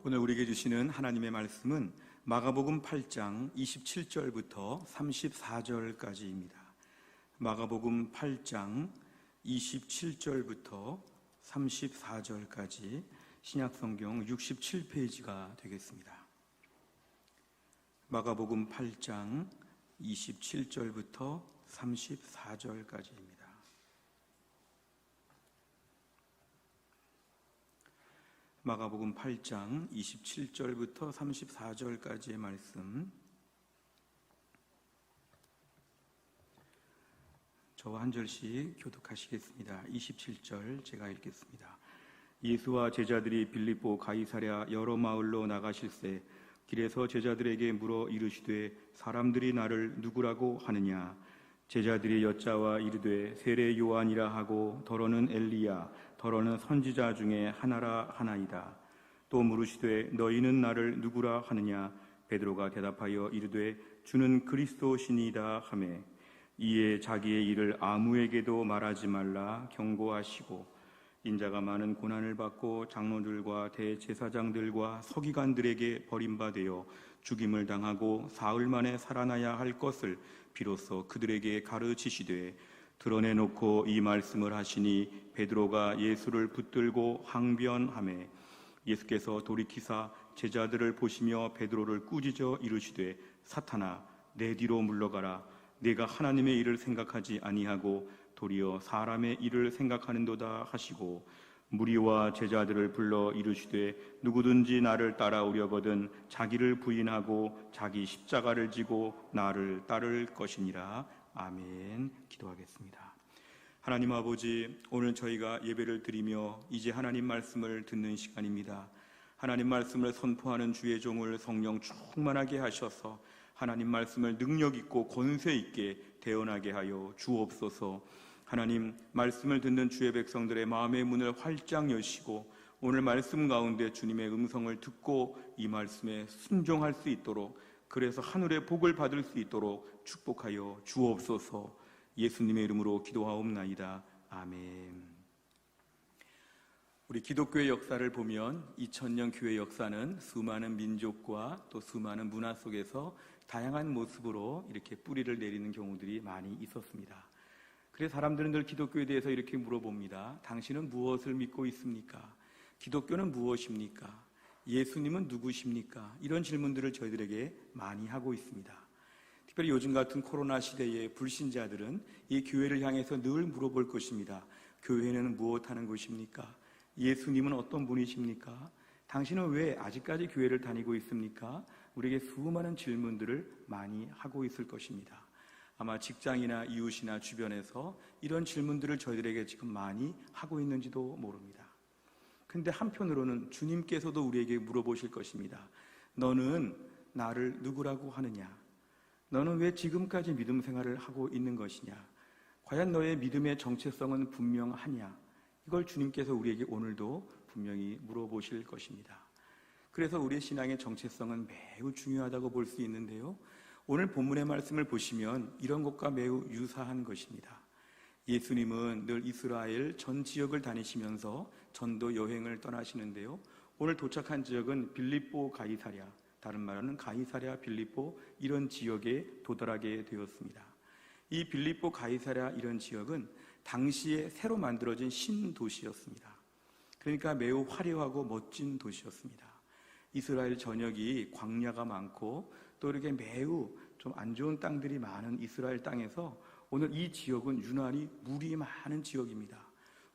오늘 우리에게 주시는 하나님의 말씀은 마가복음 8장 27절부터 34절까지입니다. 마가복음 8장 27절부터 34절까지 신약성경 67페이지가 되겠습니다. 마가복음 8장 27절부터 34절까지입니다. 마가복음 8장 27절부터 34절까지의 말씀, 저와 한 절씩 교독하시겠습니다. 27절 제가 읽겠습니다. 예수와 제자들이 빌립보 가이사랴 여러 마을로 나가실새 길에서 제자들에게 물어 이르시되 사람들이 나를 누구라고 하느냐? 제자들이 여짜와 이르되 세례 요한이라 하고 더러는 엘리야 더러는 선지자 중에 하나라 하나이다. 또 물으시되 너희는 나를 누구라 하느냐? 베드로가 대답하여 이르되 주는 그리스도시니이다 하매 이에 자기의 일을 아무에게도 말하지 말라 경고하시고 인자가 많은 고난을 받고 장로들과 대제사장들과 서기관들에게 버림받아 죽임을 당하고 사흘 만에 살아나야 할 것을 비로소 그들에게 가르치시되 드러내놓고 이 말씀을 하시니 베드로가 예수를 붙들고 항변하매 예수께서 돌이키사 제자들을 보시며 베드로를 꾸짖어 이르시되 사탄아 내 뒤로 물러가라. 내가 하나님의 일을 생각하지 아니하고 도리어 사람의 일을 생각하는도다 하시고 무리와 제자들을 불러 이르시되 누구든지 나를 따라오려거든 자기를 부인하고 자기 십자가를 지고 나를 따를 것이니라. 아멘. 기도하겠습니다. 하나님 아버지, 오늘 저희가 예배를 드리며 이제 하나님 말씀을 듣는 시간입니다. 하나님 말씀을 선포하는 주의 종을 성령 충만하게 하셔서 하나님 말씀을 능력 있고 권세 있게 대언하게 하여 주옵소서. 하나님 말씀을 듣는 주의 백성들의 마음의 문을 활짝 여시고 오늘 말씀 가운데 주님의 음성을 듣고 이 말씀에 순종할 수 있도록, 그래서 하늘의 복을 받을 수 있도록 축복하여 주옵소서. 예수님의 이름으로 기도하옵나이다. 아멘. 우리 기독교의 역사를 보면 2000년 교회 역사는 수많은 민족과 또 수많은 문화 속에서 다양한 모습으로 이렇게 뿌리를 내리는 경우들이 많이 있었습니다. 그래서 사람들은 늘 기독교에 대해서 이렇게 물어봅니다. 당신은 무엇을 믿고 있습니까? 기독교는 무엇입니까? 예수님은 누구십니까? 이런 질문들을 저희들에게 많이 하고 있습니다. 특별히 요즘 같은 코로나 시대에 불신자들은 이 교회를 향해서 늘 물어볼 것입니다. 교회는 무엇하는 곳입니까? 예수님은 어떤 분이십니까? 당신은 왜 아직까지 교회를 다니고 있습니까? 우리에게 수많은 질문들을 많이 하고 있을 것입니다. 아마 직장이나 이웃이나 주변에서 이런 질문들을 저희들에게 지금 많이 하고 있는지도 모릅니다. 근데 한편으로는 주님께서도 우리에게 물어보실 것입니다. 너는 나를 누구라고 하느냐? 너는 왜 지금까지 믿음 생활을 하고 있는 것이냐? 과연 너의 믿음의 정체성은 분명하냐? 이걸 주님께서 우리에게 오늘도 분명히 물어보실 것입니다. 그래서 우리의 신앙의 정체성은 매우 중요하다고 볼 수 있는데요, 오늘 본문의 말씀을 보시면 이런 것과 매우 유사한 것입니다. 예수님은 늘 이스라엘 전 지역을 다니시면서 전도 여행을 떠나시는데요, 오늘 도착한 지역은 빌립보 가이사랴, 다른 말로는 가이사랴 빌립보, 이런 지역에 도달하게 되었습니다. 이 빌립보 가이사랴 이런 지역은 당시에 새로 만들어진 신도시였습니다. 그러니까 매우 화려하고 멋진 도시였습니다. 이스라엘 전역이 광야가 많고 또 이렇게 매우 좀 안 좋은 땅들이 많은 이스라엘 땅에서 오늘 이 지역은 유난히 물이 많은 지역입니다.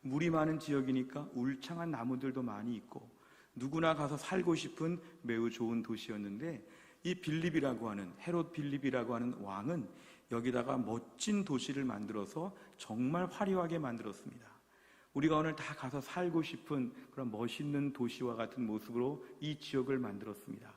물이 많은 지역이니까 울창한 나무들도 많이 있고 누구나 가서 살고 싶은 매우 좋은 도시였는데, 이 빌립이라고 하는, 헤롯 빌립이라고 하는 왕은 여기다가 멋진 도시를 만들어서 정말 화려하게 만들었습니다. 우리가 오늘 다 가서 살고 싶은 그런 멋있는 도시와 같은 모습으로 이 지역을 만들었습니다.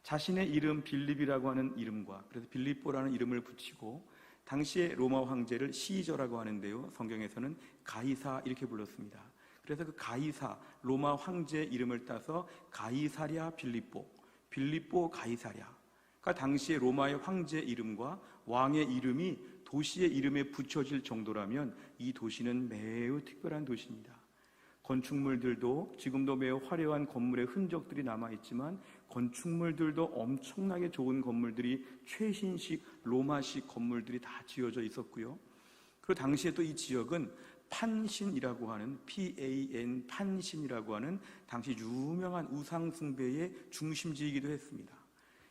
자신의 이름 빌립이라고 하는 이름과, 그래서 빌립보라는 이름을 붙이고 당시에 로마 황제를 시저라고 하는데요, 성경에서는 가이사 이렇게 불렀습니다. 그래서 그 가이사, 로마 황제 이름을 따서 가이사랴 빌립보, 빌립보 가이사랴, 그러니까 당시에 로마의 황제 이름과 왕의 이름이 도시의 이름에 붙여질 정도라면 이 도시는 매우 특별한 도시입니다. 건축물들도 지금도 매우 화려한 건물의 흔적들이 남아있지만 건축물들도 엄청나게 좋은 건물들이 최신식 로마식 건물들이 다 지어져 있었고요. 그리고 당시에 또 이 지역은 판신이라고 하는 PAN 판신이라고 하는 당시 유명한 우상 숭배의 중심지이기도 했습니다.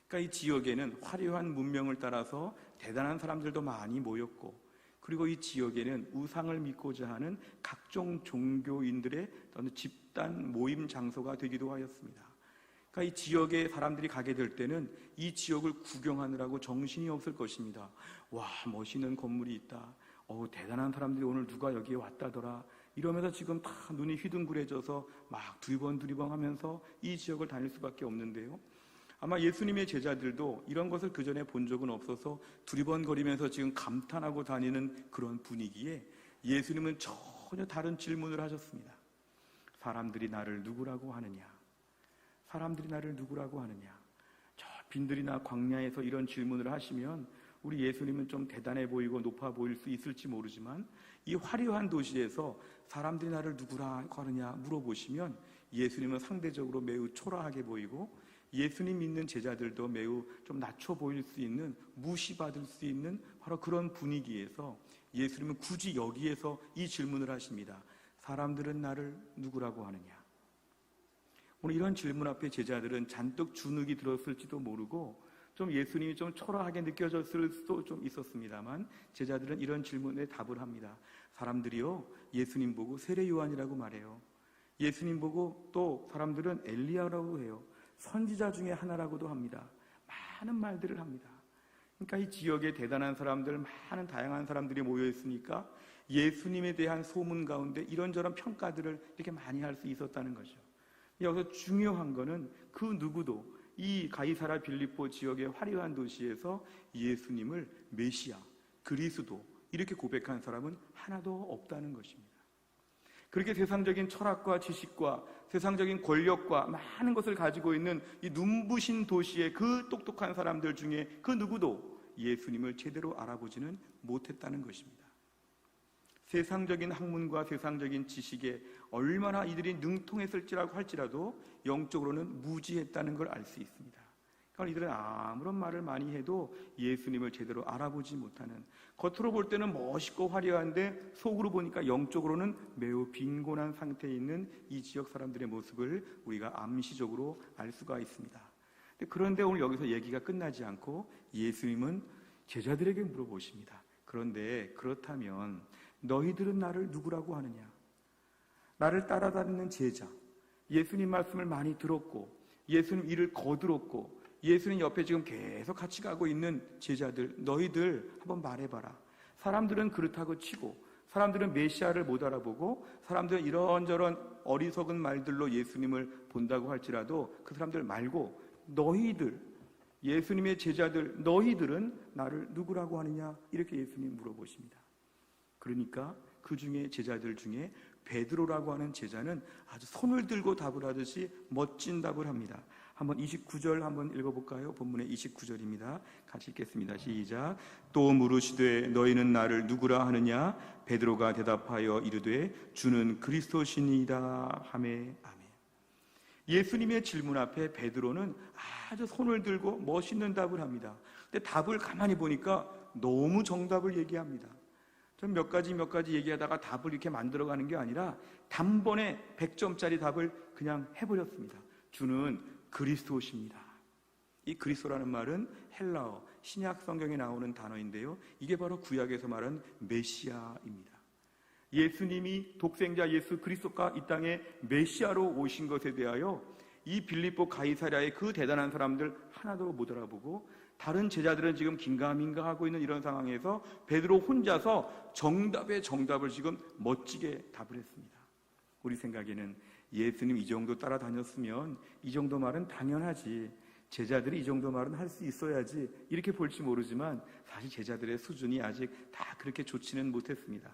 그러니까 이 지역에는 화려한 문명을 따라서 대단한 사람들도 많이 모였고, 그리고 이 지역에는 우상을 믿고자 하는 각종 종교인들의 어떤 집단 모임 장소가 되기도 하였습니다. 그러니까 이 지역에 사람들이 가게 될 때는 이 지역을 구경하느라고 정신이 없을 것입니다. 와, 멋있는 건물이 있다. 대단한 사람들이 오늘 누가 여기에 왔다더라. 이러면서 지금 다 눈이 휘둥그레져서 막 두리번 하면서 이 지역을 다닐 수밖에 없는데요. 아마 예수님의 제자들도 이런 것을 그전에 본 적은 없어서 두리번거리면서 지금 감탄하고 다니는 그런 분위기에 예수님은 전혀 다른 질문을 하셨습니다. 사람들이 나를 누구라고 하느냐? 사람들이 나를 누구라고 하느냐? 저 빈들이나 광야에서 이런 질문을 하시면 우리 예수님은 좀 대단해 보이고 높아 보일 수 있을지 모르지만, 이 화려한 도시에서 사람들이 나를 누구라고 하느냐 물어보시면 예수님은 상대적으로 매우 초라하게 보이고, 예수님 믿는 제자들도 매우 좀 낮춰 보일 수 있는, 무시받을 수 있는 바로 그런 분위기에서 예수님은 굳이 여기에서 이 질문을 하십니다. 사람들은 나를 누구라고 하느냐? 오늘 이런 질문 앞에 제자들은 잔뜩 주눅이 들었을지도 모르고 좀 예수님이 좀 초라하게 느껴졌을 수도 좀 있었습니다만, 제자들은 이런 질문에 답을 합니다. 사람들이요, 예수님 보고 세례 요한이라고 말해요. 예수님 보고 또 사람들은 엘리야라고 해요. 선지자 중에 하나라고도 합니다. 많은 말들을 합니다. 그러니까 이 지역에 대단한 사람들, 많은 다양한 사람들이 모여 있으니까 예수님에 대한 소문 가운데 이런저런 평가들을 이렇게 많이 할 수 있었다는 거죠. 여기서 중요한 거는 그 누구도 이 가이사랴 빌립보 지역의 화려한 도시에서 예수님을 메시아, 그리스도 이렇게 고백한 사람은 하나도 없다는 것입니다. 그렇게 세상적인 철학과 지식과 세상적인 권력과 많은 것을 가지고 있는 이 눈부신 도시의 그 똑똑한 사람들 중에 그 누구도 예수님을 제대로 알아보지는 못했다는 것입니다. 세상적인 학문과 세상적인 지식에 얼마나 이들이 능통했을지라고 할지라도 영적으로는 무지했다는 걸 알 수 있습니다. 그러니까 이들은 아무런 말을 많이 해도 예수님을 제대로 알아보지 못하는, 겉으로 볼 때는 멋있고 화려한데 속으로 보니까 영적으로는 매우 빈곤한 상태에 있는 이 지역 사람들의 모습을 우리가 암시적으로 알 수가 있습니다. 그런데 오늘 여기서 얘기가 끝나지 않고 예수님은 제자들에게 물어보십니다. 그런데 그렇다면 너희들은 나를 누구라고 하느냐? 나를 따라다니는 제자, 예수님 말씀을 많이 들었고 예수님 일을 거들었고 예수님 옆에 지금 계속 같이 가고 있는 제자들, 너희들 한번 말해봐라. 사람들은 그렇다고 치고, 사람들은 메시아를 못 알아보고, 사람들은 이런저런 어리석은 말들로 예수님을 본다고 할지라도 그 사람들 말고 너희들, 예수님의 제자들, 너희들은 나를 누구라고 하느냐? 이렇게 예수님 물어보십니다. 그러니까 그 중에 제자들 중에 베드로라고 하는 제자는 아주 손을 들고 답을 하듯이 멋진 답을 합니다. 한번 29절 한번 읽어볼까요? 본문의 29절입니다. 같이 읽겠습니다. 시작. 또 물으시되 너희는 나를 누구라 하느냐? 베드로가 대답하여 이르되 주는 그리스도시니이다 하매. 아멘. 예수님의 질문 앞에 베드로는 아주 손을 들고 멋있는 답을 합니다. 근데 답을 가만히 보니까 너무 정답을 얘기합니다. 좀 몇 가지 얘기하다가 답을 이렇게 만들어가는 게 아니라 단번에 100점짜리 답을 그냥 해버렸습니다. 주는 그리스도십니다. 이 그리스도라는 말은 헬라어, 신약 성경에 나오는 단어인데요. 이게 바로 구약에서 말하는 메시아입니다. 예수님이 독생자 예수 그리스도가 이 땅에 메시아로 오신 것에 대하여 이 빌립보 가이사랴의 그 대단한 사람들 하나도 못 알아보고, 다른 제자들은 지금 긴가민가 하고 있는 이런 상황에서 베드로 혼자서 정답의 정답을 지금 멋지게 답을 했습니다. 우리 생각에는 예수님 이 정도 따라다녔으면 이 정도 말은 당연하지, 제자들이 이 정도 말은 할 수 있어야지 이렇게 볼지 모르지만 사실 제자들의 수준이 아직 다 그렇게 좋지는 못했습니다.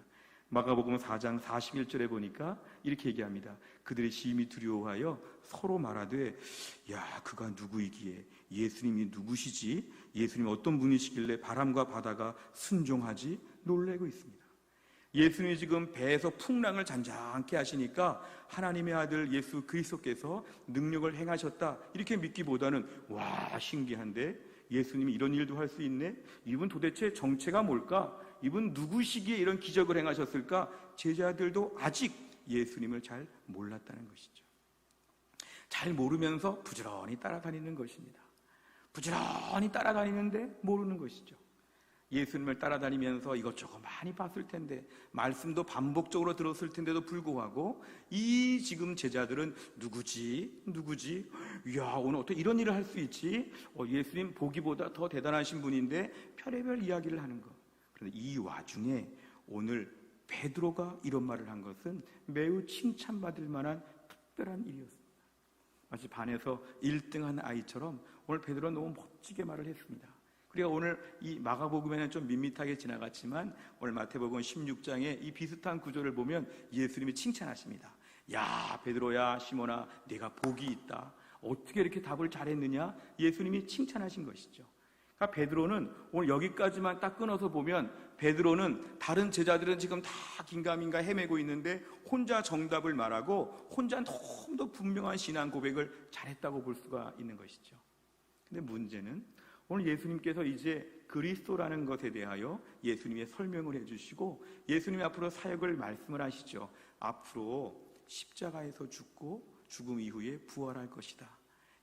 마가복음 4장 41절에 보니까 이렇게 얘기합니다. 그들이 심히 두려워하여 서로 말하되 야 그가 누구이기에, 예수님이 누구시지, 예수님 어떤 분이시길래 바람과 바다가 순종하지 놀래고 있습니다. 예수님이 지금 배에서 풍랑을 잔잔케 하시니까 하나님의 아들 예수 그리스도께서 능력을 행하셨다 이렇게 믿기보다는 와 신기한데 예수님이 이런 일도 할 수 있네? 이분 도대체 정체가 뭘까? 이분 누구시기에 이런 기적을 행하셨을까? 제자들도 아직 예수님을 잘 몰랐다는 것이죠. 잘 모르면서 부지런히 따라다니는 것입니다. 부지런히 따라다니는데 모르는 것이죠. 예수님을 따라다니면서 이것저것 많이 봤을 텐데 말씀도 반복적으로 들었을 텐데도 불구하고 이 지금 제자들은 누구지? 이야 오늘 어떻게 이런 일을 할 수 있지? 예수님 보기보다 더 대단하신 분인데 별의별 이야기를 하는 것. 그런데 이 와중에 오늘 베드로가 이런 말을 한 것은 매우 칭찬받을 만한 특별한 일이었습니다. 마치 반에서 1등한 아이처럼 오늘 베드로는 너무 멋지게 말을 했습니다. 우리가 오늘 이 마가복음에는 좀 밋밋하게 지나갔지만 오늘 마태복음 16장에 이 비슷한 구조를 보면 예수님이 칭찬하십니다. 야 베드로야 시몬아 네가 복이 있다. 어떻게 이렇게 답을 잘했느냐? 예수님이 칭찬하신 것이죠. 그러니까 베드로는 오늘 여기까지만 딱 끊어서 보면 베드로는 다른 제자들은 지금 다 긴가민가 헤매고 있는데 혼자 정답을 말하고 혼자 너무 더 분명한 신앙 고백을 잘했다고 볼 수가 있는 것이죠. 근데 문제는 오늘 예수님께서 이제 그리스도라는 것에 대하여 예수님의 설명을 해주시고 예수님 앞으로 사역을 말씀을 하시죠. 앞으로 십자가에서 죽고 죽음 이후에 부활할 것이다.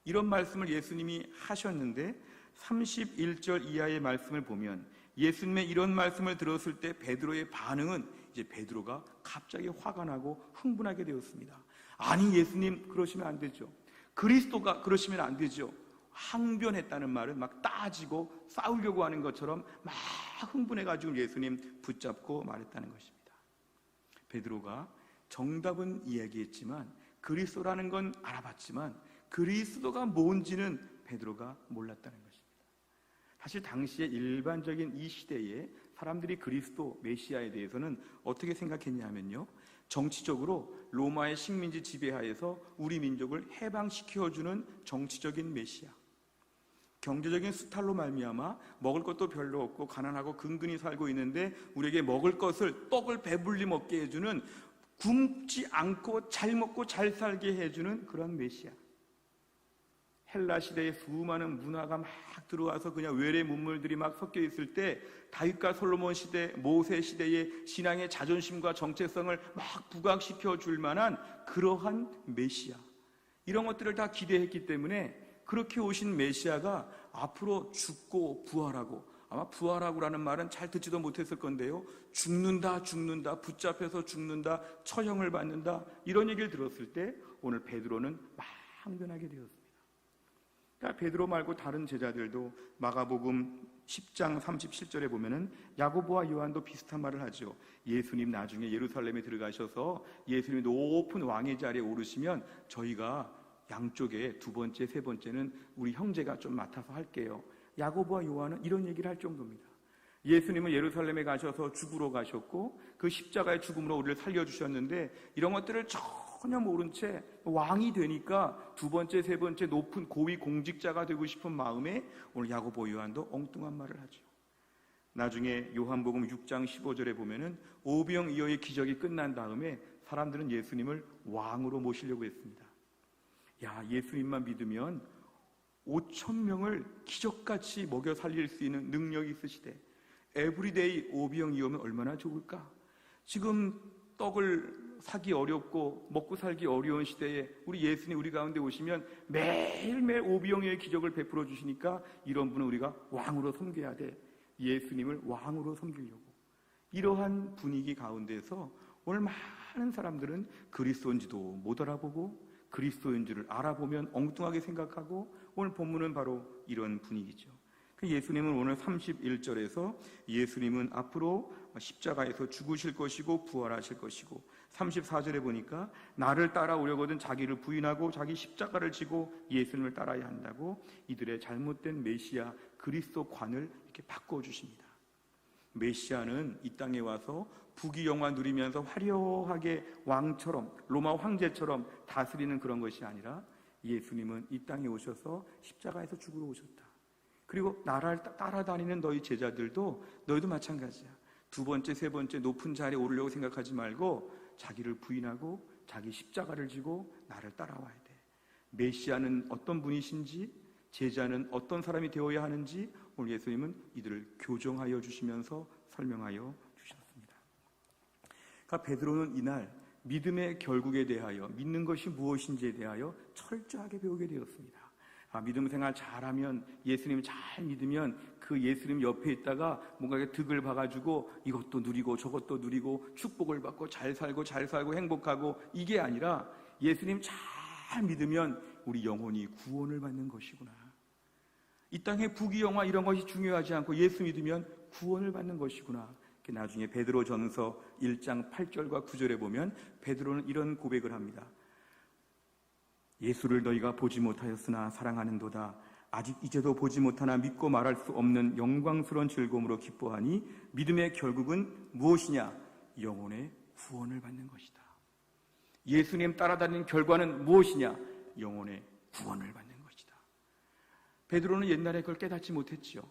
이런 말씀을 예수님이 하셨는데 31절 이하의 말씀을 보면 예수님의 이런 말씀을 들었을 때 베드로의 반응은 이제 베드로가 갑자기 화가 나고 흥분하게 되었습니다. 아니 예수님 그러시면 안 되죠. 그리스도가 그러시면 안 되죠. 항변했다는 말은 막 따지고 싸우려고 하는 것처럼 막 흥분해가지고 예수님 붙잡고 말했다는 것입니다. 베드로가 정답은 이야기했지만 그리스도라는 건 알아봤지만 그리스도가 뭔지는 베드로가 몰랐다는 것입니다. 사실 당시의 일반적인 이 시대에 사람들이 그리스도 메시아에 대해서는 어떻게 생각했냐면요, 정치적으로 로마의 식민지 지배하에서 우리 민족을 해방시켜주는 정치적인 메시아, 경제적인 수탈로 말미암아 먹을 것도 별로 없고 가난하고 근근히 살고 있는데 우리에게 먹을 것을 떡을 배불리 먹게 해주는, 굶지 않고 잘 먹고 잘 살게 해주는 그런 메시아. 헬라 시대에 수많은 문화가 막 들어와서 그냥 외래 문물들이 막 섞여 있을 때 다윗과 솔로몬 시대, 모세 시대의 신앙의 자존심과 정체성을 막 부각시켜 줄 만한 그러한 메시아, 이런 것들을 다 기대했기 때문에 그렇게 오신 메시아가 앞으로 죽고 부활하고, 아마 부활하고라는 말은 잘 듣지도 못했을 건데요, 죽는다, 붙잡혀서 죽는다, 처형을 받는다, 이런 얘기를 들었을 때 오늘 베드로는 막 항변하게 되었습니다. 그러니까 베드로 말고 다른 제자들도 마가복음 10장 37절에 보면은 야고보와 요한도 비슷한 말을 하죠. 예수님 나중에 예루살렘에 들어가셔서 예수님이 높은 왕의 자리에 오르시면 저희가 양쪽에 두 번째, 세 번째는 우리 형제가 좀 맡아서 할게요. 야고보와 요한은 이런 얘기를 할 정도입니다. 예수님은 예루살렘에 가셔서 죽으러 가셨고 그 십자가의 죽음으로 우리를 살려주셨는데 이런 것들을 전혀 모른 채 왕이 되니까 두 번째, 세 번째 높은 고위 공직자가 되고 싶은 마음에 오늘 야고보 요한도 엉뚱한 말을 하죠. 나중에 요한복음 6장 15절에 보면은 오병이어의 기적이 끝난 다음에 사람들은 예수님을 왕으로 모시려고 했습니다. 야, 예수님만 믿으면 5,000명을 기적같이 먹여 살릴 수 있는 능력이 있으시대. 에브리데이 오병이어면 얼마나 좋을까? 지금 떡을 사기 어렵고 먹고 살기 어려운 시대에 우리 예수님 우리 가운데 오시면 매일매일 오병이어의 기적을 베풀어 주시니까 이런 분은 우리가 왕으로 섬겨야 돼. 예수님을 왕으로 섬기려고. 이러한 분위기 가운데서 오늘 많은 사람들은 그리스도인지도 못 알아보고 그리스도인 줄을 알아보면 엉뚱하게 생각하고 오늘 본문은 바로 이런 분위기죠. 예수님은 오늘 31절에서 예수님은 앞으로 십자가에서 죽으실 것이고 부활하실 것이고, 34절에 보니까 나를 따라오려거든 자기를 부인하고 자기 십자가를 지고 예수님을 따라야 한다고 이들의 잘못된 메시아 그리스도관을 이렇게 바꿔주십니다. 메시아는 이 땅에 와서 부귀영화 누리면서 화려하게 왕처럼, 로마 황제처럼 다스리는 그런 것이 아니라 예수님은 이 땅에 오셔서 십자가에서 죽으러 오셨다. 그리고 나를 따라다니는 너희 제자들도 너희도 마찬가지야. 두 번째, 세 번째 높은 자리에 오르려고 생각하지 말고 자기를 부인하고 자기 십자가를 지고 나를 따라와야 돼. 메시아는 어떤 분이신지, 제자는 어떤 사람이 되어야 하는지 오늘 예수님은 이들을 교정하여 주시면서 설명하여 주셨습니다. 그러니까 베드로는 이날 믿음의 결국에 대하여, 믿는 것이 무엇인지에 대하여 철저하게 배우게 되었습니다. 믿음 생활 잘하면, 예수님 잘 믿으면 그 예수님 옆에 있다가 뭔가 득을 봐가지고 이것도 누리고 저것도 누리고 축복을 받고 잘 살고 행복하고, 이게 아니라 예수님 잘 믿으면 우리 영혼이 구원을 받는 것이구나. 이 땅의 부귀영화 이런 것이 중요하지 않고 예수 믿으면 구원을 받는 것이구나. 나중에 베드로전서 1장 8절과 9절에 보면 베드로는 이런 고백을 합니다. 예수를 너희가 보지 못하였으나 사랑하는도다. 아직 이제도 보지 못하나 믿고 말할 수 없는 영광스러운 즐거움으로 기뻐하니 믿음의 결국은 무엇이냐? 영혼의 구원을 받는 것이다. 예수님 따라다니는 결과는 무엇이냐? 영혼의 구원을 받는 것이다. 베드로는 옛날에 그걸 깨닫지 못했지요.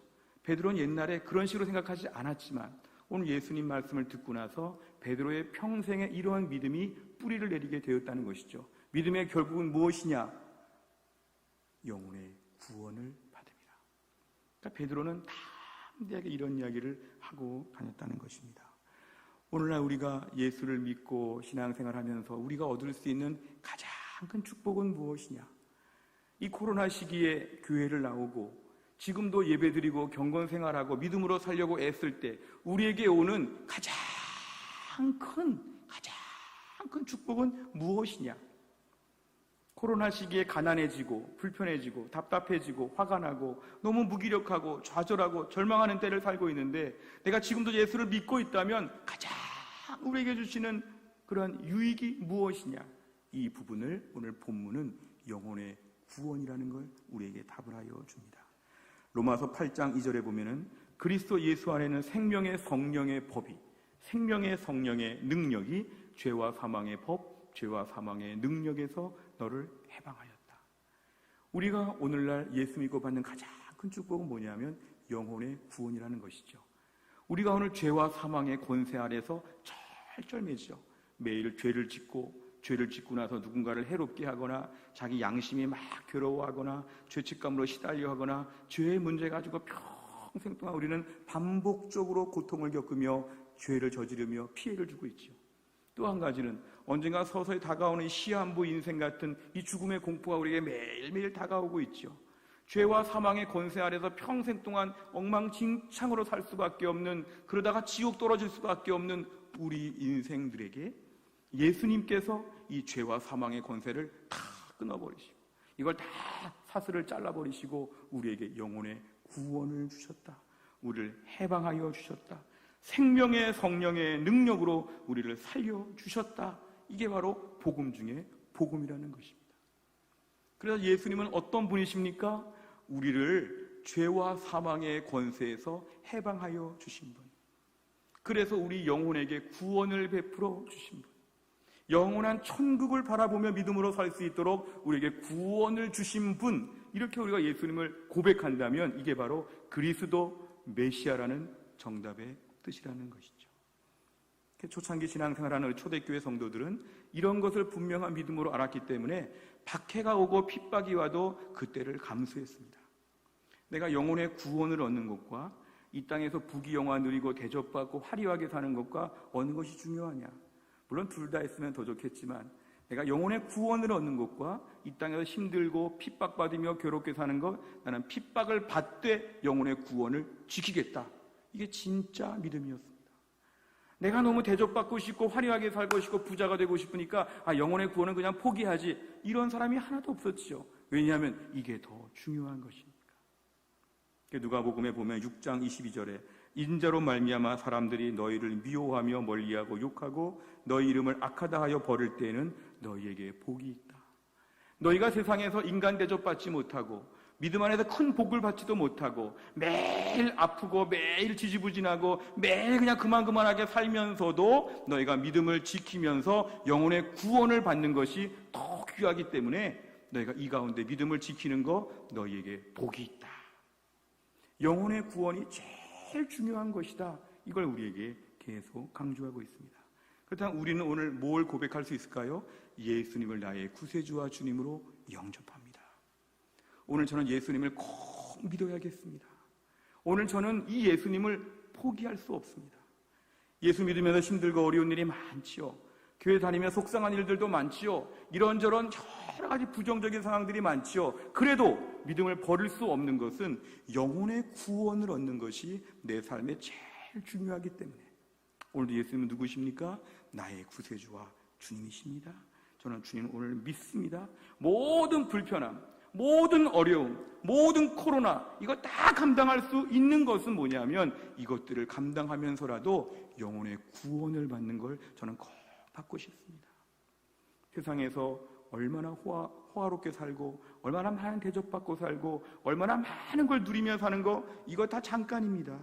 베드로는 옛날에 그런 식으로 생각하지 않았지만 오늘 예수님 말씀을 듣고 나서 베드로의 평생에 이러한 믿음이 뿌리를 내리게 되었다는 것이죠. 믿음의 결국은 무엇이냐? 영혼의 구원을 받음이라. 그러니까 베드로는 담대하게 이런 이야기를 하고 다녔다는 것입니다. 오늘날 우리가 예수를 믿고 신앙생활하면서 우리가 얻을 수 있는 가장 큰 축복은 무엇이냐? 이 코로나 시기에 교회를 나오고 지금도 예배드리고 경건생활하고 믿음으로 살려고 애쓸 때 우리에게 오는 가장 큰 축복은 무엇이냐? 코로나 시기에 가난해지고 불편해지고 답답해지고 화가 나고 너무 무기력하고 좌절하고 절망하는 때를 살고 있는데 내가 지금도 예수를 믿고 있다면 가장 우리에게 주시는 그런 유익이 무엇이냐? 이 부분을 오늘 본문은 영혼의 구원이라는 걸 우리에게 답을 하여 줍니다. 로마서 8장 2절에 보면은 그리스도 예수 안에는 생명의 성령의 법이, 생명의 성령의 능력이 죄와 사망의 법, 죄와 사망의 능력에서 너를 해방하였다. 우리가 오늘날 예수 믿고 받는 가장 큰 축복은 뭐냐면 영혼의 구원이라는 것이죠. 우리가 오늘 죄와 사망의 권세 아래서 쩔쩔매죠. 매일 죄를 짓고 나서 누군가를 해롭게 하거나 자기 양심이 막 괴로워하거나 죄책감으로 시달려 하거나 죄의 문제 가지고 평생 동안 우리는 반복적으로 고통을 겪으며 죄를 저지르며 피해를 주고 있죠. 또 한 가지는 언젠가 서서히 다가오는 시한부 인생 같은 이 죽음의 공포가 우리에게 매일매일 다가오고 있죠. 죄와 사망의 권세 아래서 평생 동안 엉망진창으로 살 수밖에 없는, 그러다가 지옥 떨어질 수밖에 없는 우리 인생들에게 예수님께서 이 죄와 사망의 권세를 다 끊어버리시고 이걸 다 사슬을 잘라버리시고 우리에게 영혼의 구원을 주셨다. 우리를 해방하여 주셨다. 생명의 성령의 능력으로 우리를 살려주셨다. 이게 바로 복음 중에 복음이라는 것입니다. 그래서 예수님은 어떤 분이십니까? 우리를 죄와 사망의 권세에서 해방하여 주신 분. 그래서 우리 영혼에게 구원을 베풀어 주신 분. 영원한 천국을 바라보며 믿음으로 살 수 있도록 우리에게 구원을 주신 분. 이렇게 우리가 예수님을 고백한다면 이게 바로 그리스도 메시아라는 정답의 뜻이라는 것이죠. 초창기 신앙생활하는 우리 초대교회 성도들은 이런 것을 분명한 믿음으로 알았기 때문에 박해가 오고 핍박이 와도 그때를 감수했습니다. 내가 영혼의 구원을 얻는 것과 이 땅에서 부귀영화 누리고 대접받고 화려하게 사는 것과 어느 것이 중요하냐? 물론 둘 다 있으면 더 좋겠지만 내가 영혼의 구원을 얻는 것과 이 땅에서 힘들고 핍박받으며 괴롭게 사는 것, 나는 핍박을 받되 영혼의 구원을 지키겠다. 이게 진짜 믿음이었습니다. 내가 너무 대접받고 싶고 화려하게 살고 싶고 부자가 되고 싶으니까 영혼의 구원은 그냥 포기하지. 이런 사람이 하나도 없었죠. 왜냐하면 이게 더 중요한 것이니까. 누가복음에 보면 6장 22절에 인자로 말미암아 사람들이 너희를 미워하며 멀리하고 욕하고 너희 이름을 악하다 하여 버릴 때에는 너희에게 복이 있다. 너희가 세상에서 인간 대접받지 못하고 믿음 안에서 큰 복을 받지도 못하고 매일 아프고 매일 지지부진하고 매일 그냥 그만하게 살면서도 너희가 믿음을 지키면서 영혼의 구원을 받는 것이 더 귀하기 때문에 너희가 이 가운데 믿음을 지키는 거 너희에게 복이 있다. 영혼의 구원이 제일 중요한 것이다. 이걸 우리에게 계속 강조하고 있습니다. 그렇다면 우리는 오늘 뭘 고백할 수 있을까요? 예수님을 나의 구세주와 주님으로 영접합니다. 오늘 저는 예수님을 꼭 믿어야겠습니다. 오늘 저는 이 예수님을 포기할 수 없습니다. 예수 믿으면서 힘들고 어려운 일이 많지요. 교회 다니며 속상한 일들도 많지요. 이런저런 여러 가지 부정적인 상황들이 많지요. 그래도 믿음을 버릴 수 없는 것은 영혼의 구원을 얻는 것이 내 삶에 제일 중요하기 때문에 오늘도 예수님은 누구십니까? 나의 구세주와 주님이십니다. 저는 주님을 오늘 믿습니다. 모든 불편함, 모든 어려움, 모든 코로나 이거 다 감당할 수 있는 것은 뭐냐면 이것들을 감당하면서라도 영혼의 구원을 받는 걸 저는 꼭 받고 싶습니다. 세상에서 얼마나 호화롭게 살고 얼마나 많은 대접받고 살고 얼마나 많은 걸 누리며 사는 거 이거 다 잠깐입니다.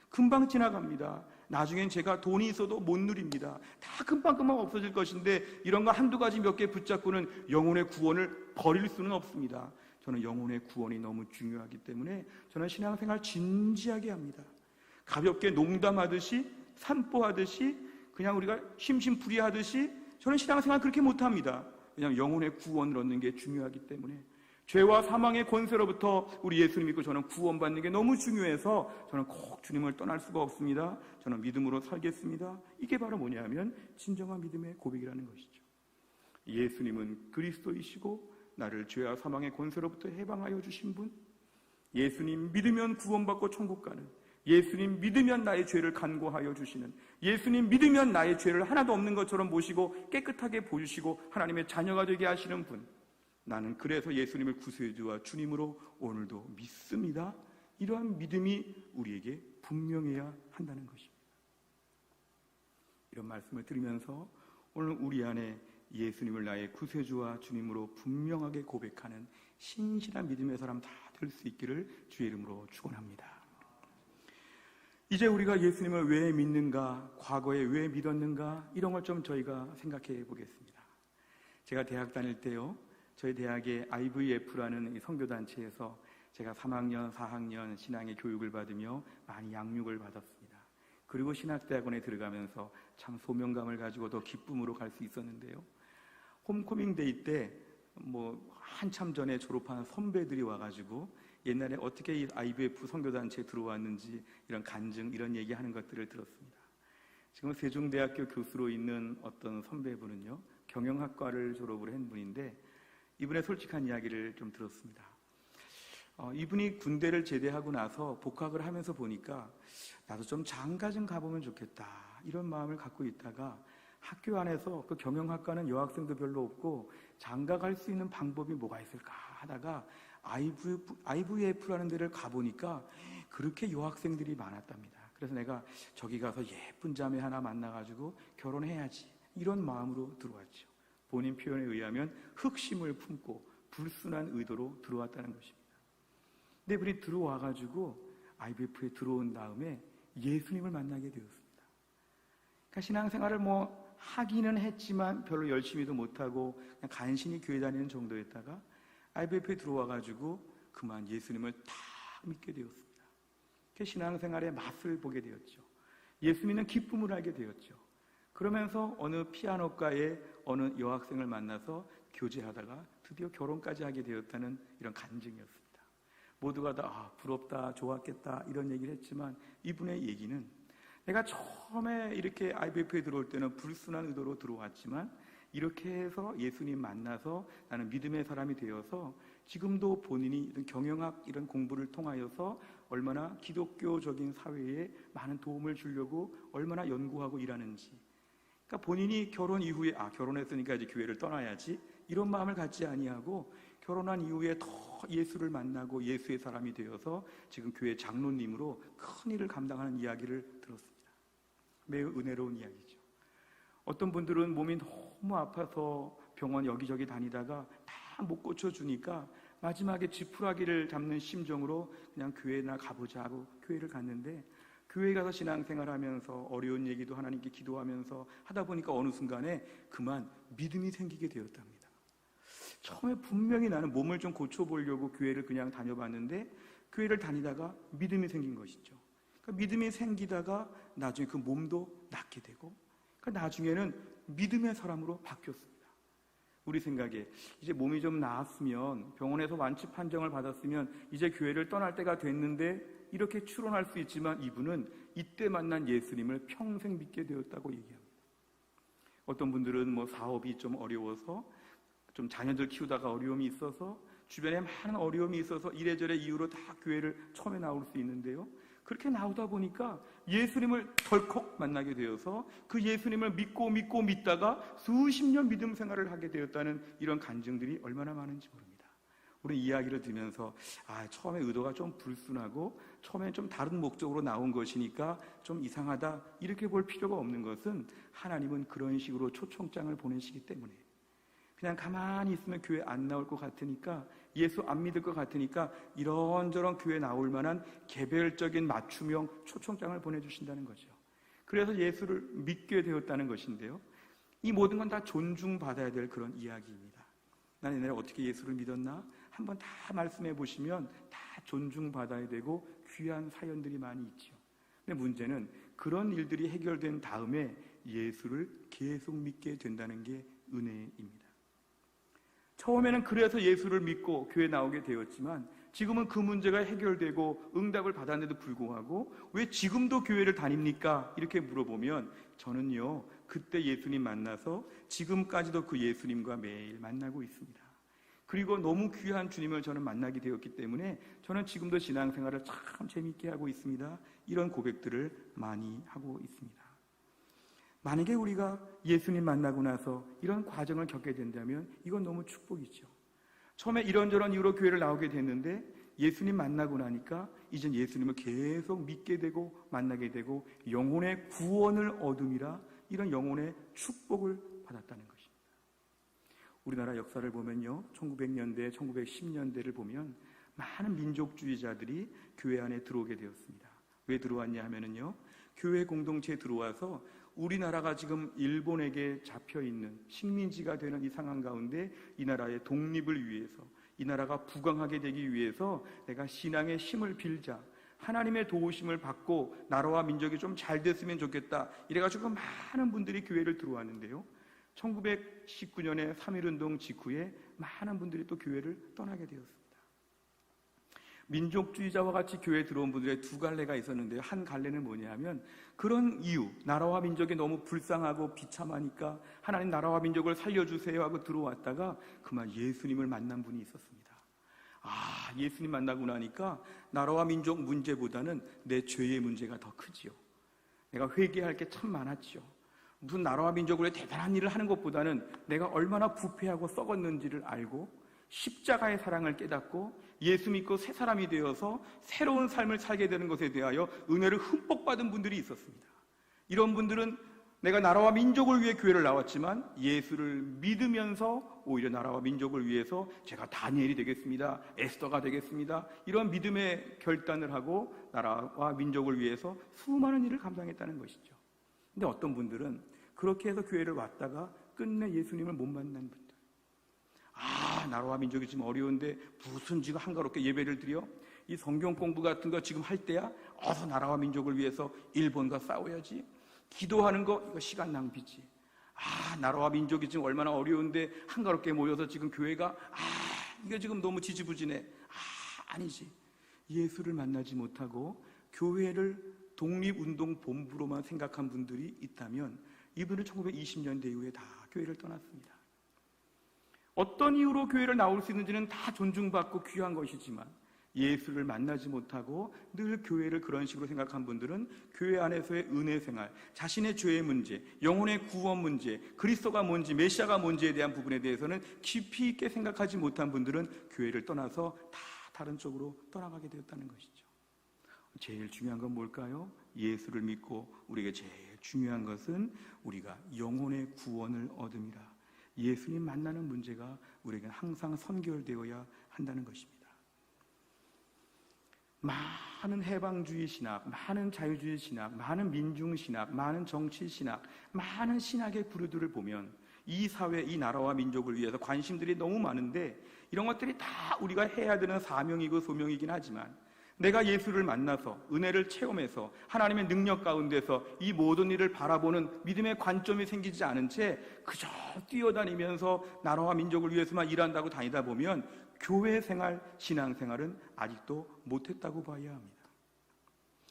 금방 지나갑니다. 나중엔 제가 돈이 있어도 못 누립니다. 다 금방 없어질 것인데 이런 거 한두 가지 몇 개 붙잡고는 영혼의 구원을 버릴 수는 없습니다. 저는 영혼의 구원이 너무 중요하기 때문에 저는 신앙생활 진지하게 합니다. 가볍게 농담하듯이 산보하듯이 그냥 우리가 심심풀이하듯이 저는 신앙생활 그렇게 못합니다. 왜냐하면 영혼의 구원을 얻는 게 중요하기 때문에 죄와 사망의 권세로부터 우리 예수님 믿고 저는 구원받는 게 너무 중요해서 저는 꼭 주님을 떠날 수가 없습니다. 저는 믿음으로 살겠습니다. 이게 바로 뭐냐면 진정한 믿음의 고백이라는 것이죠. 예수님은 그리스도이시고 나를 죄와 사망의 권세로부터 해방하여 주신 분, 예수님 믿으면 구원받고 천국 가는, 예수님 믿으면 나의 죄를 간고하여 주시는, 예수님 믿으면 나의 죄를 하나도 없는 것처럼 모시고 깨끗하게 보여주시고 하나님의 자녀가 되게 하시는 분, 나는 그래서 예수님을 구세주와 주님으로 오늘도 믿습니다. 이러한 믿음이 우리에게 분명해야 한다는 것입니다. 이런 말씀을 드리면서 오늘 우리 안에 예수님을 나의 구세주와 주님으로 분명하게 고백하는 신실한 믿음의 사람 다 될 수 있기를 주의 이름으로 축원합니다. 이제 우리가 예수님을 왜 믿는가, 과거에 왜 믿었는가 이런 걸 좀 저희가 생각해 보겠습니다. 제가 대학 다닐 때요, 저희 대학의 IVF라는 선교단체에서 제가 3학년, 4학년 신앙의 교육을 받으며 많이 양육을 받았습니다. 그리고 신학대학원에 들어가면서 참 소명감을 가지고 더 기쁨으로 갈 수 있었는데요. 홈커밍 데이 때 한참 전에 졸업한 선배들이 와가지고 옛날에 어떻게 이 IVF 선교단체에 들어왔는지 이런 간증, 이런 얘기하는 것들을 들었습니다. 지금 세종대학교 교수로 있는 어떤 선배분은요, 경영학과를 졸업을 한 분인데 이분의 솔직한 이야기를 좀 들었습니다. 이분이 군대를 제대하고 나서 복학을 하면서 보니까 나도 좀 장가 좀 가보면 좋겠다 이런 마음을 갖고 있다가 학교 안에서 그 경영학과는 여학생도 별로 없고 장가 갈 수 있는 방법이 뭐가 있을까 하다가 IVF라는 데를 가보니까 그렇게 여학생들이 많았답니다. 그래서 내가 저기 가서 예쁜 자매 하나 만나가지고 결혼해야지 이런 마음으로 들어왔죠. 본인 표현에 의하면 흑심을 품고 불순한 의도로 들어왔다는 것입니다. 근데 그분이 들어와가지고 IVF에 들어온 다음에 예수님을 만나게 되었습니다. 그러니까 신앙생활을 하기는 했지만 별로 열심히도 못하고 그냥 간신히 교회 다니는 정도였다가 IVF에 들어와가지고 그만 예수님을 다 믿게 되었습니다. 그 신앙생활의 맛을 보게 되었죠. 예수 믿는 기쁨을 알게 되었죠. 그러면서 어느 피아노과의 어느 여학생을 만나서 교제하다가 드디어 결혼까지 하게 되었다는 이런 간증이었습니다. 모두가 다 부럽다, 좋았겠다 이런 얘기를 했지만 이분의 얘기는 내가 처음에 이렇게 IVF에 들어올 때는 불순한 의도로 들어왔지만 이렇게 해서 예수님 만나서 나는 믿음의 사람이 되어서 지금도 본인이 이런 경영학 이런 공부를 통하여서 얼마나 기독교적인 사회에 많은 도움을 주려고 얼마나 연구하고 일하는지, 그러니까 본인이 결혼 이후에 결혼했으니까 이제 교회를 떠나야지 이런 마음을 갖지 아니하고 결혼한 이후에 더 예수를 만나고 예수의 사람이 되어서 지금 교회 장로님으로 큰 일을 감당하는 이야기를 들었습니다. 매우 은혜로운 이야기죠. 어떤 분들은 몸이 너무 아파서 병원 여기저기 다니다가 다 못 고쳐주니까 마지막에 지푸라기를 잡는 심정으로 그냥 교회나 가보자 하고 교회를 갔는데 교회 가서 신앙생활하면서 어려운 얘기도 하나님께 기도하면서 하다 보니까 어느 순간에 그만 믿음이 생기게 되었답니다. 처음에 분명히 나는 몸을 좀 고쳐보려고 교회를 그냥 다녀봤는데 교회를 다니다가 믿음이 생긴 것이죠. 그러니까 믿음이 생기다가 나중에 그 몸도 낫게 되고, 그러니까 나중에는 믿음의 사람으로 바뀌었습니다. 우리 생각에 이제 몸이 좀 나았으면, 병원에서 완치 판정을 받았으면 이제 교회를 떠날 때가 됐는데, 이렇게 추론할 수 있지만 이분은 이때 만난 예수님을 평생 믿게 되었다고 얘기합니다. 어떤 분들은 뭐 사업이 좀 어려워서, 좀 자녀들 키우다가 어려움이 있어서, 주변에 많은 어려움이 있어서 이래저래 이유로 다 교회를 처음에 나올 수 있는데요, 그렇게 나오다 보니까 예수님을 덜컥 만나게 되어서 그 예수님을 믿고 믿다가 수십 년 믿음 생활을 하게 되었다는 이런 간증들이 얼마나 많은지 모릅니다. 우리 이야기를 들으면서 처음에 의도가 좀 불순하고 처음에는 좀 다른 목적으로 나온 것이니까 좀 이상하다, 이렇게 볼 필요가 없는 것은, 하나님은 그런 식으로 초청장을 보내시기 때문에, 그냥 가만히 있으면 교회 안 나올 것 같으니까, 예수 안 믿을 것 같으니까 이런저런 교회 나올 만한 개별적인 맞춤형 초청장을 보내주신다는 거죠. 그래서 예수를 믿게 되었다는 것인데요, 이 모든 건 다 존중받아야 될 그런 이야기입니다. 난 옛날에 어떻게 예수를 믿었나? 한번 다 말씀해 보시면 다 존중받아야 되고 귀한 사연들이 많이 있죠. 근데 문제는 그런 일들이 해결된 다음에 예수를 계속 믿게 된다는 게 은혜입니다. 처음에는 그래서 예수를 믿고 교회 나오게 되었지만, 지금은 그 문제가 해결되고 응답을 받았는데도 불구하고 왜 지금도 교회를 다닙니까? 이렇게 물어보면, 저는요, 그때 예수님 만나서 지금까지도 그 예수님과 매일 만나고 있습니다. 그리고 너무 귀한 주님을 저는 만나게 되었기 때문에 저는 지금도 신앙생활을 참 재미있게 하고 있습니다. 이런 고백들을 많이 하고 있습니다. 만약에 우리가 예수님 만나고 나서 이런 과정을 겪게 된다면 이건 너무 축복이죠. 처음에 이런저런 이유로 교회를 나오게 됐는데 예수님 만나고 나니까 이젠 예수님을 계속 믿게 되고 만나게 되고 영혼의 구원을 얻음이라, 이런 영혼의 축복을 받았다는 것입니다. 우리나라 역사를 보면요, 1900년대, 1910년대를 보면 많은 민족주의자들이 교회 안에 들어오게 되었습니다. 왜 들어왔냐 하면은요, 교회 공동체에 들어와서 우리나라가 지금 일본에게 잡혀있는 식민지가 되는 이 상황 가운데 이 나라의 독립을 위해서, 이 나라가 부강하게 되기 위해서 내가 신앙의 힘을 빌자, 하나님의 도우심을 받고 나라와 민족이 좀 잘 됐으면 좋겠다, 이래가지고 많은 분들이 교회를 들어왔는데요, 1919년에 3.1운동 직후에 많은 분들이 또 교회를 떠나게 되었습니다. 민족주의자와 같이 교회에 들어온 분들의 두 갈래가 있었는데요, 한 갈래는 뭐냐 하면, 그런 이유, 나라와 민족이 너무 불쌍하고 비참하니까 하나님 나라와 민족을 살려주세요 하고 들어왔다가 그만 예수님을 만난 분이 있었습니다. 예수님 만나고 나니까 나라와 민족 문제보다는 내 죄의 문제가 더 크지요. 내가 회개할 게 참 많았지요. 무슨 나라와 민족을 위해 대단한 일을 하는 것보다는 내가 얼마나 부패하고 썩었는지를 알고 십자가의 사랑을 깨닫고 예수 믿고 새 사람이 되어서 새로운 삶을 살게 되는 것에 대하여 은혜를 흠뻑 받은 분들이 있었습니다. 이런 분들은 내가 나라와 민족을 위해 교회를 나왔지만 예수를 믿으면서 오히려 나라와 민족을 위해서 제가 다니엘이 되겠습니다, 에스더가 되겠습니다, 이런 믿음의 결단을 하고 나라와 민족을 위해서 수많은 일을 감당했다는 것이죠. 근데 어떤 분들은 그렇게 해서 교회를 왔다가 끝내 예수님을 못 만난 분들, 나라와 민족이 지금 어려운데 무슨 지금 한가롭게 예배를 드려? 이 성경 공부 같은 거 지금 할 때야? 어서 나라와 민족을 위해서 일본과 싸워야지. 기도하는 거 이거 시간 낭비지. 나라와 민족이 지금 얼마나 어려운데 한가롭게 모여서 지금 교회가 이거 지금 너무 지지부진해. 아니지. 예수를 만나지 못하고 교회를 독립운동 본부로만 생각한 분들이 있다면 이분은 1920년대 이후에 다 교회를 떠났습니다. 어떤 이유로 교회를 나올 수 있는지는 다 존중받고 귀한 것이지만 예수를 만나지 못하고 늘 교회를 그런 식으로 생각한 분들은 교회 안에서의 은혜 생활, 자신의 죄의 문제, 영혼의 구원 문제, 그리스도가 뭔지, 메시아가 뭔지에 대한 부분에 대해서는 깊이 있게 생각하지 못한 분들은 교회를 떠나서 다 다른 쪽으로 떠나가게 되었다는 것이죠. 제일 중요한 건 뭘까요? 예수를 믿고 우리에게 제일 중요한 것은 우리가 영혼의 구원을 얻음이라. 예수님 만나는 문제가 우리에게 항상 선결되어야 한다는 것입니다. 많은 해방주의 신학, 많은 자유주의 신학, 많은 민중신학, 많은 정치신학, 많은 신학의 부류들을 보면 이 사회, 이 나라와 민족을 위해서 관심들이 너무 많은데 이런 것들이 다 우리가 해야 되는 사명이고 소명이긴 하지만 내가 예수를 만나서 은혜를 체험해서 하나님의 능력 가운데서 이 모든 일을 바라보는 믿음의 관점이 생기지 않은 채 그저 뛰어다니면서 나라와 민족을 위해서만 일한다고 다니다 보면 교회 생활, 신앙 생활은 아직도 못했다고 봐야 합니다.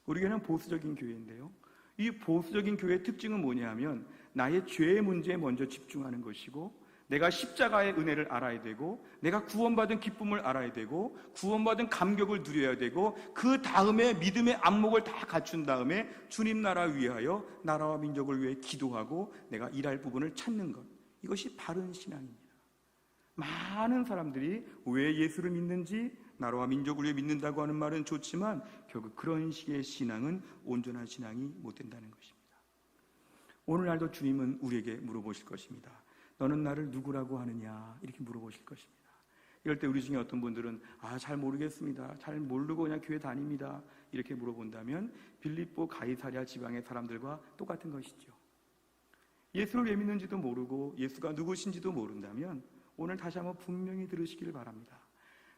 우리 교회는 보수적인 교회인데요, 이 보수적인 교회의 특징은 뭐냐 하면 나의 죄의 문제에 먼저 집중하는 것이고, 내가 십자가의 은혜를 알아야 되고, 내가 구원받은 기쁨을 알아야 되고, 구원받은 감격을 누려야 되고, 그 다음에 믿음의 안목을 다 갖춘 다음에 주님 나라 위하여 나라와 민족을 위해 기도하고 내가 일할 부분을 찾는 것, 이것이 바른 신앙입니다. 많은 사람들이 왜 예수를 믿는지, 나라와 민족을 위해 믿는다고 하는 말은 좋지만 결국 그런 식의 신앙은 온전한 신앙이 못 된다는 것입니다. 오늘날도 주님은 우리에게 물어보실 것입니다. 너는 나를 누구라고 하느냐? 이렇게 물어보실 것입니다. 이럴 때 우리 중에 어떤 분들은 잘 모르겠습니다, 잘 모르고 그냥 교회 다닙니다, 이렇게 물어본다면 빌립보 가이사랴 지방의 사람들과 똑같은 것이죠. 예수를 왜 믿는지도 모르고 예수가 누구신지도 모른다면 오늘 다시 한번 분명히 들으시기를 바랍니다.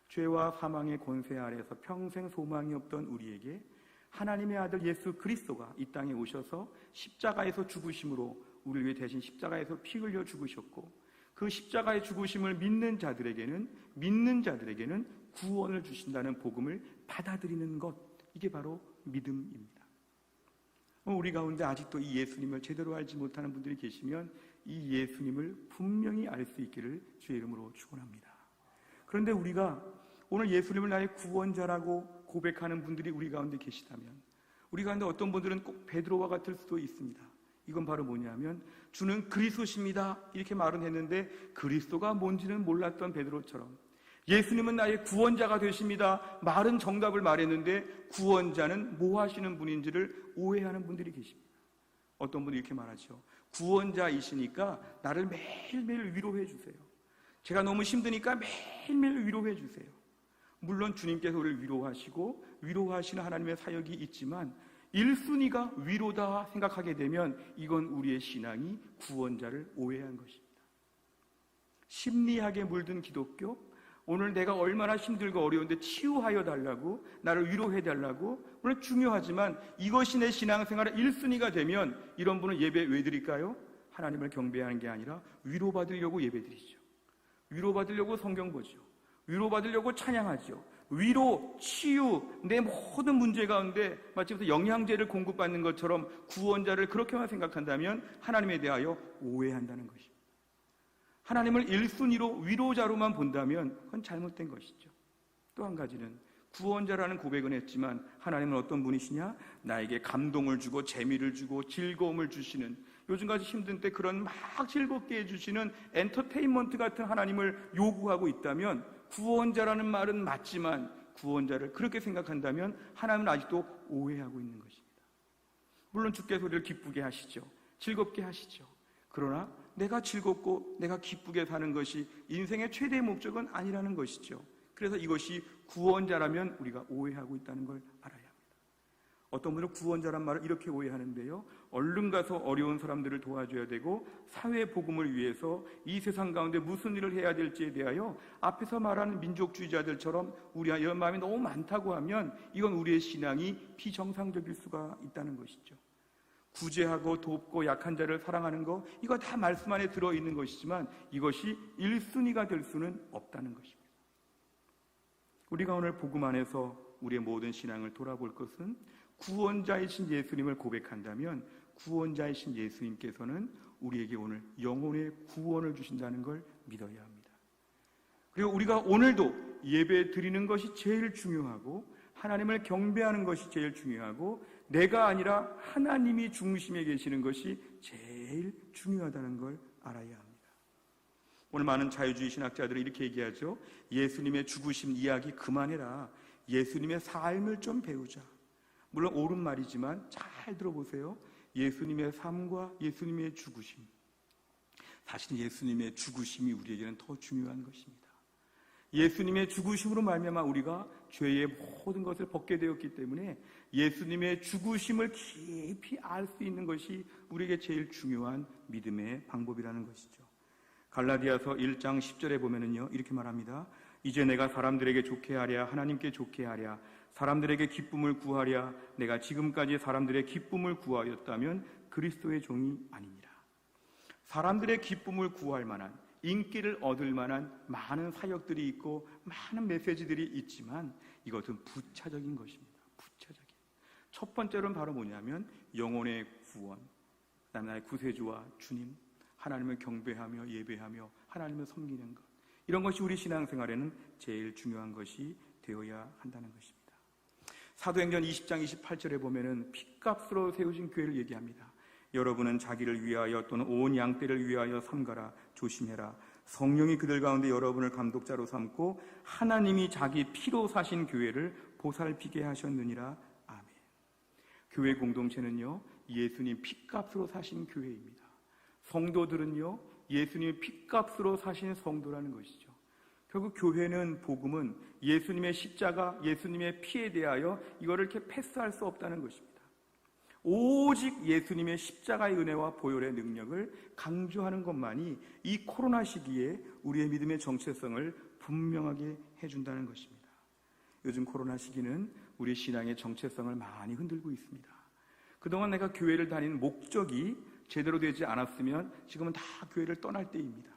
죄와 사망의 권세 아래에서 평생 소망이 없던 우리에게 하나님의 아들 예수 그리스도가 이 땅에 오셔서 십자가에서 죽으심으로 우리를 위해 대신 십자가에서 피 흘려 죽으셨고, 그 십자가의 죽으심을 믿는 자들에게는 구원을 주신다는 복음을 받아들이는 것, 이게 바로 믿음입니다. 우리 가운데 아직도 이 예수님을 제대로 알지 못하는 분들이 계시면 이 예수님을 분명히 알 수 있기를 주의 이름으로 축원합니다. 그런데 우리가 오늘 예수님을 나의 구원자라고 고백하는 분들이 우리 가운데 계시다면, 우리 가운데 어떤 분들은 꼭 베드로와 같을 수도 있습니다. 이건 바로 뭐냐면 주는 그리스도십니다 이렇게 말은 했는데 그리스도가 뭔지는 몰랐던 베드로처럼, 예수님은 나의 구원자가 되십니다 말은 정답을 말했는데 구원자는 뭐 하시는 분인지를 오해하는 분들이 계십니다. 어떤 분이 이렇게 말하죠. 구원자이시니까 나를 매일매일 위로해 주세요. 제가 너무 힘드니까 매일매일 위로해 주세요. 물론 주님께서 우리를 위로하시고 위로하시는 하나님의 사역이 있지만 1순위가 위로다 생각하게 되면 이건 우리의 신앙이 구원자를 오해한 것입니다. 심리학에 물든 기독교, 오늘 내가 얼마나 힘들고 어려운데 치유하여 달라고, 나를 위로해 달라고, 물론 중요하지만 이것이 내 신앙생활의 1순위가 되면 이런 분은 예배 왜 드릴까요? 하나님을 경배하는 게 아니라 위로받으려고 예배 드리죠. 위로받으려고 성경 보죠. 위로받으려고 찬양하죠. 위로, 치유, 내 모든 문제 가운데 마치 영양제를 공급받는 것처럼 구원자를 그렇게만 생각한다면 하나님에 대하여 오해한다는 것입니다. 하나님을 1순위로 위로자로만 본다면 그건 잘못된 것이죠. 또 한 가지는 구원자라는 고백은 했지만 하나님은 어떤 분이시냐? 나에게 감동을 주고 재미를 주고 즐거움을 주시는, 요즘같이 힘든 때 그런 막 즐겁게 해주시는 엔터테인먼트 같은 하나님을 요구하고 있다면, 구원자라는 말은 맞지만 구원자를 그렇게 생각한다면 하나님은 아직도 오해하고 있는 것입니다. 물론 주께서 우리를 기쁘게 하시죠. 즐겁게 하시죠. 그러나 내가 즐겁고 내가 기쁘게 사는 것이 인생의 최대의 목적은 아니라는 것이죠. 그래서 이것이 구원자라면 우리가 오해하고 있다는 걸 알아야 합니다. 어떤 분은 구원자란 말을 이렇게 오해하는데요, 얼른 가서 어려운 사람들을 도와줘야 되고 사회 복음을 위해서 이 세상 가운데 무슨 일을 해야 될지에 대하여 앞에서 말하는 민족주의자들처럼 우리가 이런 마음이 너무 많다고 하면 이건 우리의 신앙이 비정상적일 수가 있다는 것이죠. 구제하고 돕고 약한 자를 사랑하는 거, 이거 다 말씀 안에 들어있는 것이지만 이것이 1순위가 될 수는 없다는 것입니다. 우리가 오늘 복음 안에서 우리의 모든 신앙을 돌아볼 것은 구원자이신 예수님을 고백한다면 구원자이신 예수님께서는 우리에게 오늘 영혼의 구원을 주신다는 걸 믿어야 합니다. 그리고 우리가 오늘도 예배 드리는 것이 제일 중요하고 하나님을 경배하는 것이 제일 중요하고 내가 아니라 하나님이 중심에 계시는 것이 제일 중요하다는 걸 알아야 합니다. 오늘 많은 자유주의 신학자들은 이렇게 얘기하죠. 예수님의 죽으심 이야기 그만해라. 예수님의 삶을 좀 배우자. 물론 옳은 말이지만 잘 들어보세요. 예수님의 삶과 예수님의 죽으심, 사실 예수님의 죽으심이 우리에게는 더 중요한 것입니다. 예수님의 죽으심으로 말미암아 우리가 죄의 모든 것을 벗게 되었기 때문에 예수님의 죽으심을 깊이 알 수 있는 것이 우리에게 제일 중요한 믿음의 방법이라는 것이죠. 갈라디아서 1장 10절에 보면은요, 이렇게 말합니다. 이제 내가 사람들에게 좋게 하랴 하나님께 좋게 하랴 사람들에게 기쁨을 구하랴 내가 지금까지 사람들의 기쁨을 구하였다면 그리스도의 종이 아니니라. 사람들의 기쁨을 구할 만한, 인기를 얻을 만한 많은 사역들이 있고 많은 메시지들이 있지만 이것은 부차적인 것입니다. 부차적인. 첫 번째로는 바로 뭐냐면 영혼의 구원, 그다음에 나의 구세주와 주님, 하나님을 경배하며 예배하며 하나님을 섬기는 것, 이런 것이 우리 신앙생활에는 제일 중요한 것이 되어야 한다는 것입니다. 사도행전 20장 28절에 보면은 핏값으로 세우신 교회를 얘기합니다. 여러분은 자기를 위하여 또는 온 양떼를 위하여 삼가라. 조심해라. 성령이 그들 가운데 여러분을 감독자로 삼고 하나님이 자기 피로 사신 교회를 보살피게 하셨느니라. 아멘. 교회 공동체는요, 예수님 핏값으로 사신 교회입니다. 성도들은요, 예수님의 핏값으로 사신 성도라는 것이죠. 결국 교회는, 복음은 예수님의 십자가, 예수님의 피에 대하여 이거를 이렇게 패스할 수 없다는 것입니다. 오직 예수님의 십자가의 은혜와 보혈의 능력을 강조하는 것만이 이 코로나 시기에 우리의 믿음의 정체성을 분명하게 해준다는 것입니다. 요즘 코로나 시기는 우리 신앙의 정체성을 많이 흔들고 있습니다. 그동안 내가 교회를 다니는 목적이 제대로 되지 않았으면 지금은 다 교회를 떠날 때입니다.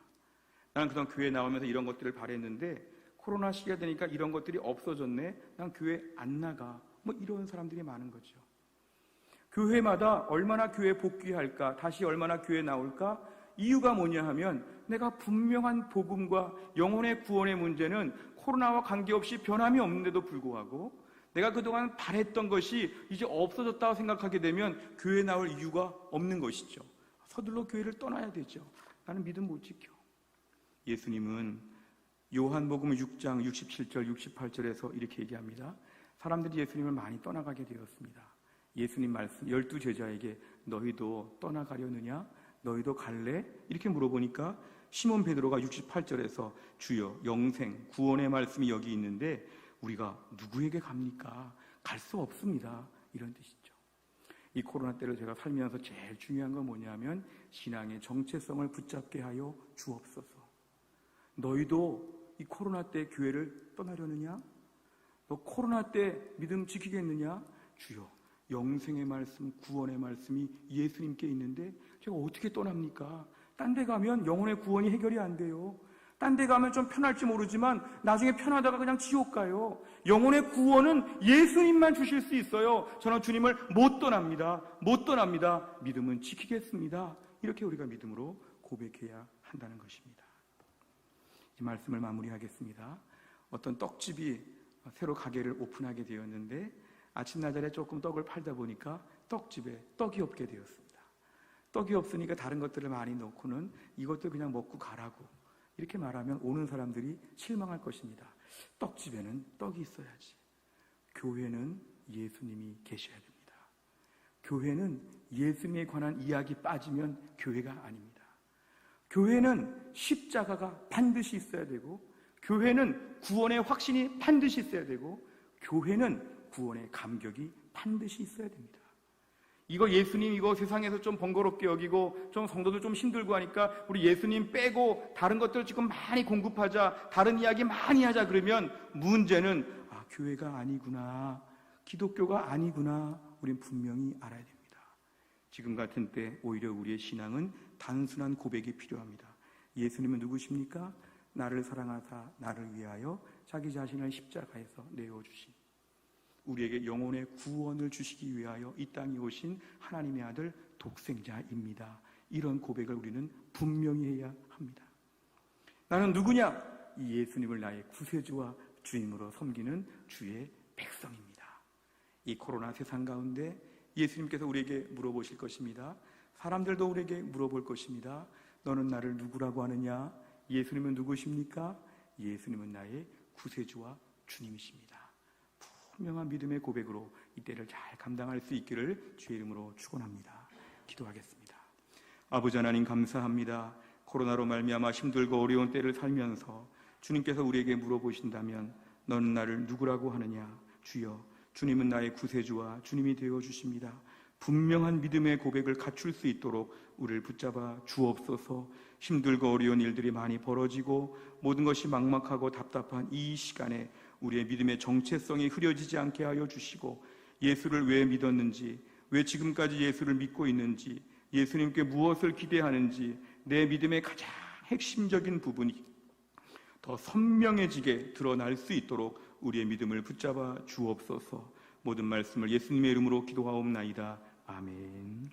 나는 그동안 교회 나오면서 이런 것들을 바랬는데 코로나 시기가 되니까 이런 것들이 없어졌네. 난 교회 안 나가. 뭐 이런 사람들이 많은 거죠. 교회마다 얼마나 교회 복귀할까, 다시 얼마나 교회 나올까? 이유가 뭐냐 하면 내가 분명한 복음과 영혼의 구원의 문제는 코로나와 관계없이 변함이 없는데도 불구하고 내가 그동안 바랬던 것이 이제 없어졌다고 생각하게 되면 교회 나올 이유가 없는 것이죠. 서둘러 교회를 떠나야 되죠. 나는 믿음 못 지켜. 예수님은 요한복음 6장 67절 68절에서 이렇게 얘기합니다. 사람들이 예수님을 많이 떠나가게 되었습니다. 예수님 말씀 12제자에게 너희도 떠나가려느냐? 너희도 갈래? 이렇게 물어보니까 시몬 베드로가 68절에서 주여 영생 구원의 말씀이 여기 있는데 우리가 누구에게 갑니까? 갈 수 없습니다. 이런 뜻이죠. 이 코로나 때를 제가 살면서 제일 중요한 건 뭐냐면 신앙의 정체성을 붙잡게 하여 주옵소서. 너희도 이 코로나 때 교회를 떠나려느냐? 너 코로나 때 믿음 지키겠느냐? 주여 영생의 말씀, 구원의 말씀이 예수님께 있는데 제가 어떻게 떠납니까? 딴 데 가면 영혼의 구원이 해결이 안 돼요. 딴 데 가면 좀 편할지 모르지만 나중에 편하다가 그냥 지옥 가요. 영혼의 구원은 예수님만 주실 수 있어요. 저는 주님을 못 떠납니다. 못 떠납니다. 믿음은 지키겠습니다. 이렇게 우리가 믿음으로 고백해야 한다는 것입니다. 이 말씀을 마무리하겠습니다. 어떤 떡집이 새로 가게를 오픈하게 되었는데 아침나절에 조금 떡을 팔다 보니까 떡집에 떡이 없게 되었습니다. 떡이 없으니까 다른 것들을 많이 넣고는 이것도 그냥 먹고 가라고 이렇게 말하면 오는 사람들이 실망할 것입니다. 떡집에는 떡이 있어야지. 교회는 예수님이 계셔야 됩니다. 교회는 예수님에 관한 이야기 빠지면 교회가 아닙니다. 교회는 십자가가 반드시 있어야 되고, 교회는 구원의 확신이 반드시 있어야 되고, 교회는 구원의 감격이 반드시 있어야 됩니다. 이거 예수님 이거 세상에서 좀 번거롭게 여기고 좀 성도들 좀 힘들고 하니까 우리 예수님 빼고 다른 것들 지금 많이 공급하자, 다른 이야기 많이 하자 그러면 문제는 교회가 아니구나, 기독교가 아니구나, 우린 분명히 알아야 됩니다. 지금 같은 때 오히려 우리의 신앙은 단순한 고백이 필요합니다. 예수님은 누구십니까? 나를 사랑하사 나를 위하여 자기 자신을 십자가에서 내어주신, 우리에게 영혼의 구원을 주시기 위하여 이 땅에 오신 하나님의 아들 독생자입니다. 이런 고백을 우리는 분명히 해야 합니다. 나는 누구냐? 이 예수님을 나의 구세주와 주님으로 섬기는 주의 백성입니다. 이 코로나 세상 가운데 예수님께서 우리에게 물어보실 것입니다. 사람들도 우리에게 물어볼 것입니다. 너는 나를 누구라고 하느냐? 예수님은 누구십니까? 예수님은 나의 구세주와 주님이십니다. 분명한 믿음의 고백으로 이 때를 잘 감당할 수 있기를 주의 이름으로 축원합니다. 기도하겠습니다. 아버지 하나님 감사합니다. 코로나로 말미암아 힘들고 어려운 때를 살면서 주님께서 우리에게 물어보신다면 너는 나를 누구라고 하느냐? 주여, 주님은 나의 구세주와 주님이 되어 주십니다. 분명한 믿음의 고백을 갖출 수 있도록 우리를 붙잡아 주옵소서. 힘들고 어려운 일들이 많이 벌어지고 모든 것이 막막하고 답답한 이 시간에 우리의 믿음의 정체성이 흐려지지 않게 하여 주시고, 예수를 왜 믿었는지, 왜 지금까지 예수를 믿고 있는지, 예수님께 무엇을 기대하는지 내 믿음의 가장 핵심적인 부분이 더 선명해지게 드러날 수 있도록 우리의 믿음을 붙잡아 주옵소서. 모든 말씀을 예수님의 이름으로 기도하옵나이다. 아멘.